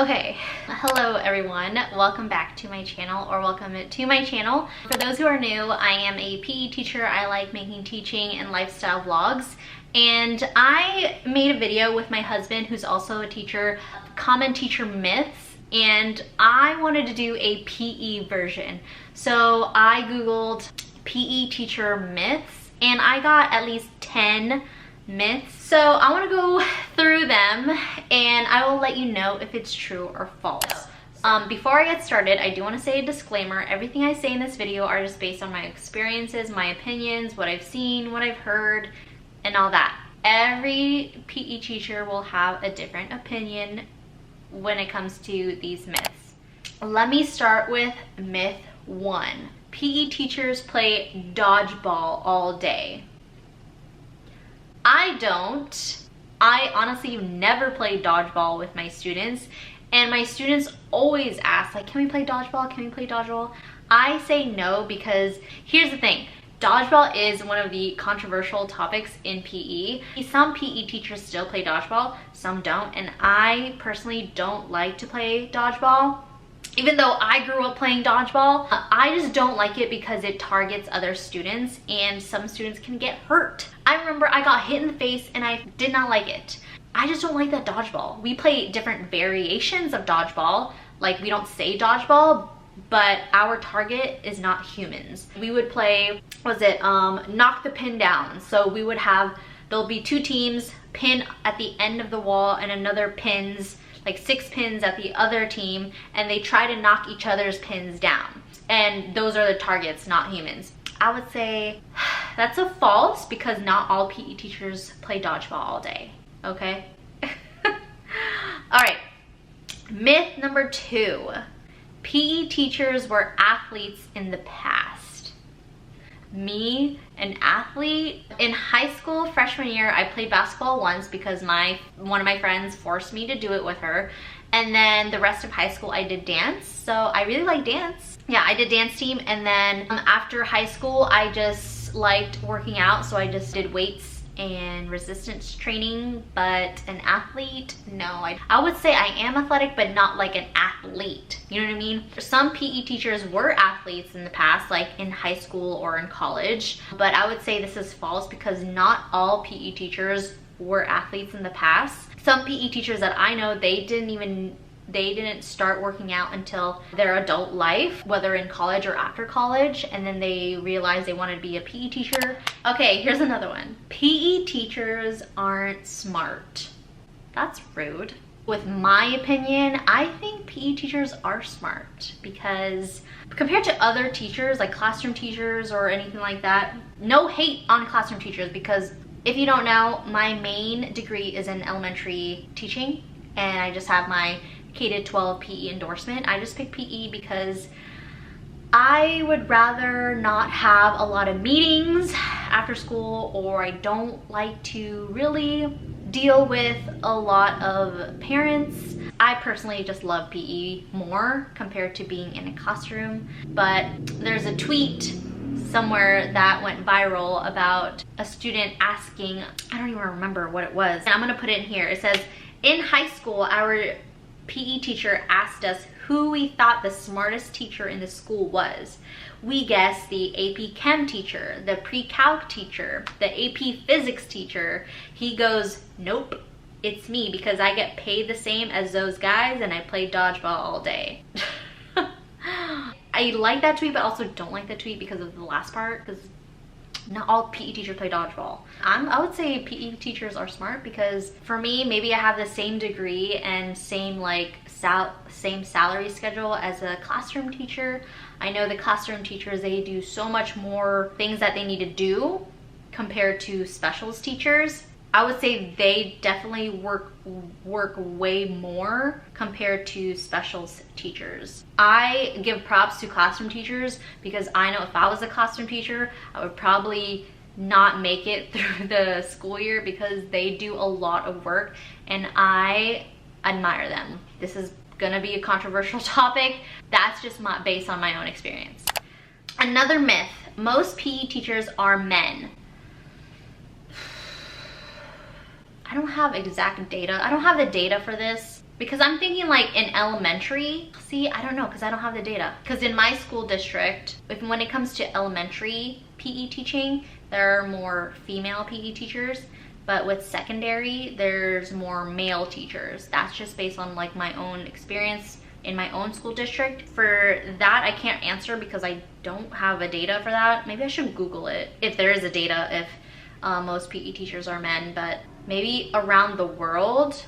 Okay, hello everyone. Welcome back to my channel, or welcome to my channel. For those who are new, I am a PE teacher. I like making teaching and lifestyle vlogs. And I made a video with my husband, who's also a teacher, common teacher myths, and I wanted to do a PE version. So I Googled PE teacher myths, and I got at least 10 myths. So I want to go through them and I will let you know if it's true or false. Before I get started, I do want to say a disclaimer. Everything I say in this video are just based on my experiences, my opinions, what I've seen, what I've heard, and all that. Every PE teacher will have a different opinion when it comes to these myths. Let me start with myth 1. PE teachers play dodgeball all day. I don't. I honestly never played dodgeball with my students, and my students always ask, like, can we play dodgeball? Can we play dodgeball? I say no, because here's the thing. Dodgeball is one of the controversial topics in PE. Some PE teachers still play dodgeball, some don't, and I personally don't like to play dodgeball. Even though I grew up playing dodgeball, I just don't like it because it targets other students and some students can get hurt. I remember I got hit in the face and I did not like it. I just don't like that dodgeball. We play different variations of dodgeball. Like, we don't say dodgeball, but our target is not humans. We would play, knock the pin down. So we would have, there'll be 2 teams, pin at the end of the wall and another pins, like 6 pins at the other team, and they try to knock each other's pins down. And those are the targets, not humans. I would say that's a false, because not all PE teachers play dodgeball all day, okay? All right, myth number 2. PE teachers were athletes in the past. Me, an athlete? In high school, freshman year, I played basketball once because one of my friends forced me to do it with her. And then the rest of high school, I did dance. So I really like dance. Yeah, I did dance team. And then after high school, I just liked working out. So I just did weights and resistance training. But an athlete, no. I would say I am athletic, but not like an athlete. You know what I mean? Some PE teachers were athletes in the past, like in high school or in college. But I would say this is false, because not all PE teachers were athletes in the past. Some PE teachers that I know, they didn't start working out until their adult life, whether in college or after college, and then they realized they wanted to be a PE teacher. Okay, here's another one. PE teachers aren't smart. That's rude. With my opinion, I think PE teachers are smart, because compared to other teachers, like classroom teachers or anything like that, no hate on classroom teachers, because if you don't know, my main degree is in elementary teaching, and I just have my K-12 PE endorsement. I just picked PE because I would rather not have a lot of meetings after school, or I don't like to really deal with a lot of parents. I personally just love PE more compared to being in a classroom. But there's a tweet somewhere that went viral about a student asking, I don't even remember what it was, and I'm gonna put it in here. It says, in high school, our PE teacher asked us who we thought the smartest teacher in the school was. We guessed the AP Chem teacher, the pre-calc teacher, the AP Physics teacher. He goes, nope, it's me, because I get paid the same as those guys and I play dodgeball all day. I like that tweet, but also don't like that tweet because of the last part, because not all PE teachers play dodgeball. I would say PE teachers are smart, because for me, maybe I have the same degree and same same salary schedule as a classroom teacher. I know the classroom teachers, they do so much more things that they need to do compared to specialist teachers. I would say they definitely work way more compared to specialist teachers. I give props to classroom teachers, because I know if I was a classroom teacher, I would probably not make it through the school year, because they do a lot of work and I admire them. This is gonna be a controversial topic. That's just based on my own experience. Another myth, most PE teachers are men. I don't have exact data. I don't have the data for this, Because I'm thinking like in elementary, see, I don't know because I don't have the data. Because in my school district, when it comes to elementary PE teaching, there are more female PE teachers. But with secondary, there's more male teachers. That's just based on like my own experience in my own school district. For that, I can't answer because I don't have a data for that. Maybe I should Google it if there is a data if most PE teachers are men. But maybe around the world,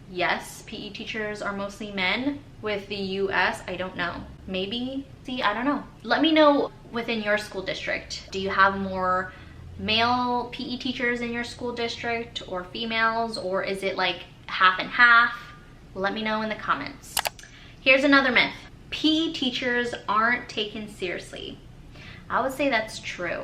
yes, PE teachers are mostly men. With the US, I don't know. Maybe, see, I don't know. Let me know within your school district. Do you have more male PE teachers in your school district or females, or is it like half and half? Let me know in the comments. Here's another myth. PE teachers aren't taken seriously. I would say that's true.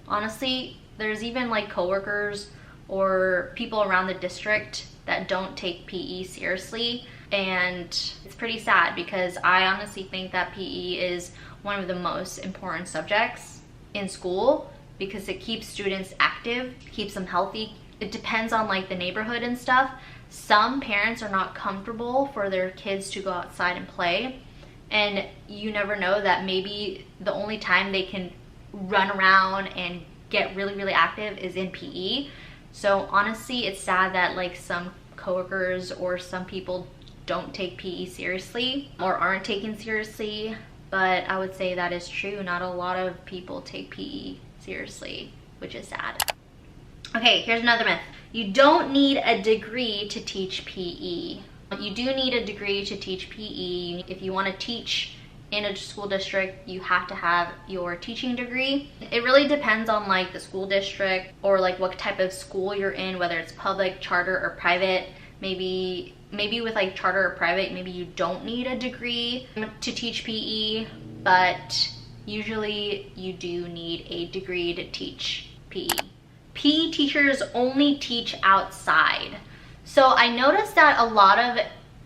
Honestly, there's even like coworkers or people around the district that don't take PE seriously, and it's pretty sad because I honestly think that PE is one of the most important subjects in school because it keeps students active, keeps them healthy. It depends on like the neighborhood and stuff. Some parents are not comfortable for their kids to go outside and play, and you never know that maybe the only time they can run around and get really, really active is in PE. So honestly, it's sad that like some coworkers or some people don't take PE seriously or aren't taken seriously, but I would say that is true. Not a lot of people take PE seriously, which is sad. Okay, here's another myth. You don't need a degree to teach PE. You do need a degree to teach PE. If you want to teach in a school district, you have to have your teaching degree. It really depends on like the school district or like what type of school you're in, whether it's public, charter, or private. Maybe with like charter or private, maybe you don't need a degree to teach PE, but usually you do need a degree to teach PE. PE teachers only teach outside. So I noticed that a lot of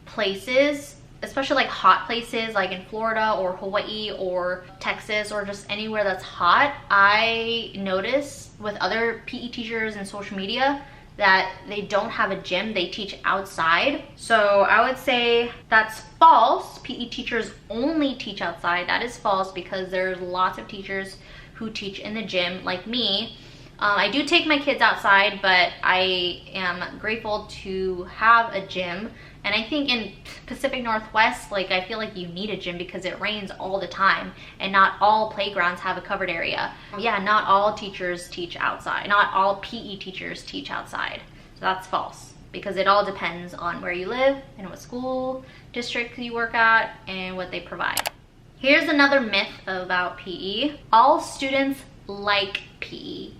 places, especially like hot places like in Florida or Hawaii or Texas or just anywhere that's hot, I notice with other PE teachers and social media that they don't have a gym, they teach outside. So I would say that's false. PE teachers only teach outside. That is false because there's lots of teachers who teach in the gym like me. I do take my kids outside, but I am grateful to have a gym. And I think in Pacific Northwest, like I feel like you need a gym because it rains all the time and not all playgrounds have a covered area. Yeah, not all teachers teach outside. Not all PE teachers teach outside. So that's false because it all depends on where you live and what school district you work at and what they provide. Here's another myth about PE. All students like PE.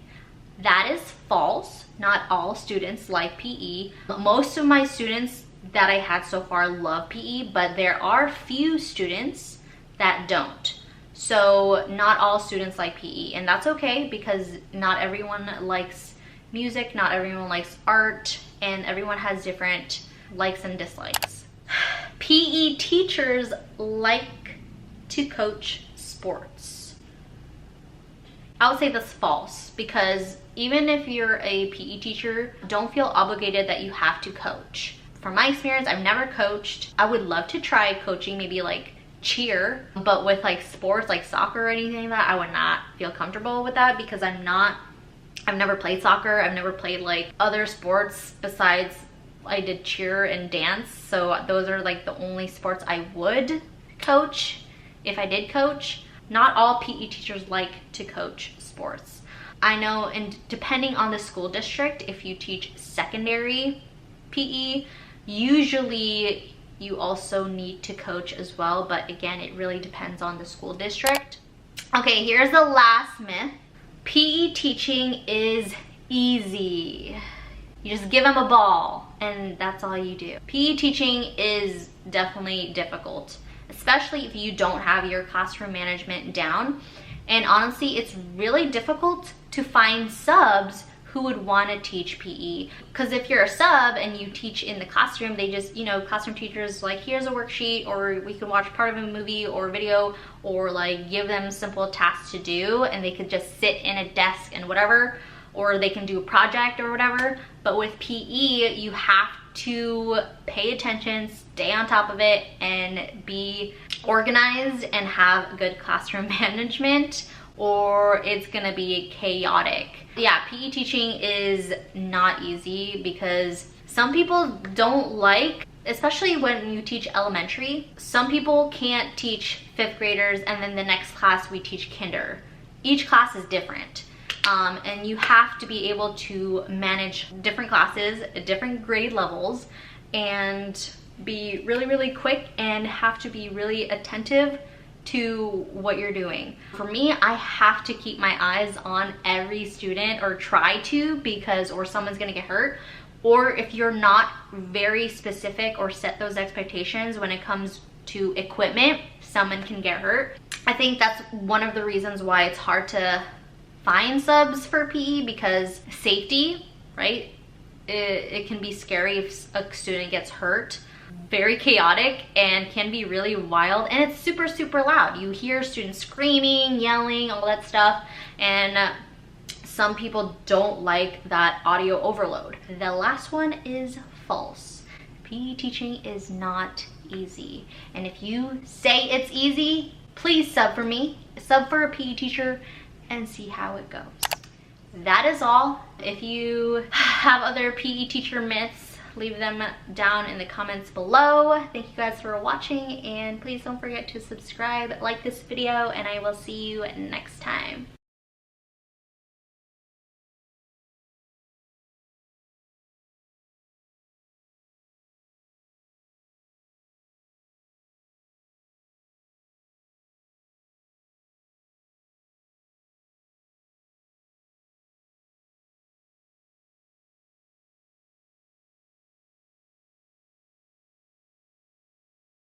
That is false. Not all students like PE. Most of my students that I had so far love PE, but there are few students that don't. So not all students like PE, and that's okay because not everyone likes music, not everyone likes art, and everyone has different likes and dislikes. PE teachers like to coach sports. I would say that's false because even if you're a PE teacher, don't feel obligated that you have to coach. From my experience, I've never coached. I would love to try coaching, maybe like cheer, but with like sports like soccer or anything like that, I would not feel comfortable with that because I've never played soccer. I've never played like other sports besides I did cheer and dance. So those are like the only sports I would coach if I did coach. Not all PE teachers like to coach sports. I know, and depending on the school district, if you teach secondary PE, usually you also need to coach as well, but again, it really depends on the school district. Okay, here's the last myth. PE teaching is easy. You just give them a ball and that's all you do. PE teaching is definitely difficult, especially if you don't have your classroom management down. And honestly, it's really difficult to find subs who would want to teach PE. Because if you're a sub and you teach in the classroom, they just, you know, classroom teachers like, here's a worksheet, or we can watch part of a movie or video, or like give them simple tasks to do and they could just sit in a desk and whatever, or they can do a project or whatever. But with PE, you have to pay attention, stay on top of it, and be organized and have good classroom management, or it's gonna be chaotic. Yeah, PE teaching is not easy because some people don't like, especially when you teach elementary, some people can't teach 5th graders and then the next class we teach kinder. Each class is different. And you have to be able to manage different classes, different grade levels, and be really quick and have to be really attentive to what you're doing. For me, I have to keep my eyes on every student, or try to, because or someone's gonna get hurt. Or if you're not very specific or set those expectations when it comes to equipment, someone can get hurt. I think that's one of the reasons why it's hard to find subs for PE, because safety, right? It can be scary if a student gets hurt. Very chaotic and can be really wild, and it's super loud. You hear students screaming, yelling, all that stuff, and some people don't like that audio overload. The last one is false. PE teaching is not easy, and if you say it's easy, please sub for me, sub for a PE teacher, and see how it goes. That is all. If you have other PE teacher myths, leave them down in the comments below. Thank you guys for watching, and please don't forget to subscribe, like this video, and I will see you next time.